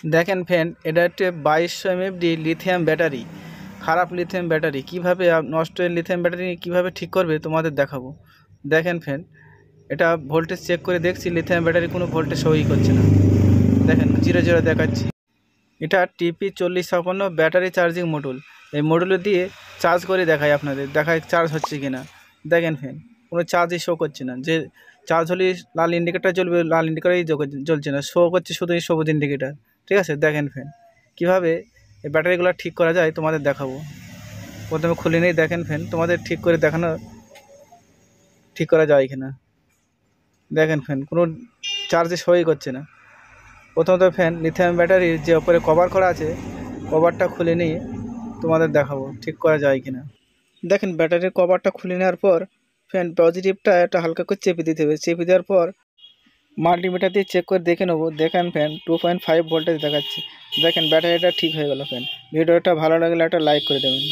দেখেন ফ্রেন্ড, এটা হচ্ছে 2200 mAh লিথিয়াম ব্যাটারি। খারাপ লিথিয়াম ব্যাটারি কীভাবে নষ্ট লিথিয়াম ব্যাটারি কীভাবে ঠিক করবে তোমাদের দেখাবো। দেখেন ফ্রেন্ড, এটা ভোল্টেজ চেক করে দেখছি লিথিয়াম ব্যাটারি কোনো ভোল্টেজ সই করছে না। দেখেন 0 দেখাচ্ছি। এটা TP4056 ব্যাটারি চার্জিং মডুল। এই মডুলে দিয়ে চার্জ করে দেখায়, আপনাদের দেখায় চার্জ হচ্ছে কি না। দেখেন ফ্রেন্ড, কোনো চার্জই শো করছে না। যে চার্জ হলে লাল ইন্ডিকেটার জ্বলবে, লাল ইন্ডিকেটারই জ্বলছে না, শো করছে শুধু সবুজ ইন্ডিকেটার। ঠিক আছে, দেখেন ফ্রেন্ড কীভাবে এই ব্যাটারিগুলো ঠিক করা যায় তোমাদের দেখাবো। প্রথমে খুলে নিয়ে দেখেন ফ্রেন্ড, তোমাদের ঠিক করে দেখানো ঠিক করা যায় কিনা। দেখেন ফ্রেন্ড, কোনো চার্জে সই করছে না। প্রথমত ফ্যান লিথিয়াম ব্যাটারির যে ওপরে কভার করা আছে, কভারটা খুলে নিয়ে তোমাদের দেখাবো ঠিক করা যায় কিনা। দেখেন ব্যাটারির কভারটা খুলে নেওয়ার পর ফ্যান পজিটিভটা একটা হালকা করে চেপে দিতে হবে। চেপে দেওয়ার পর মাল্টিমিটার দিয়ে চেক করে দেখে নেবো। দেখেন ফ্যান 2.5 ভোল্টেজ দেখাচ্ছে। দেখেন ব্যাটারিটা ঠিক হয়ে গেল। ফ্যান ভিডিওটা ভালো লাগলে একটা লাইক করে দেবেন।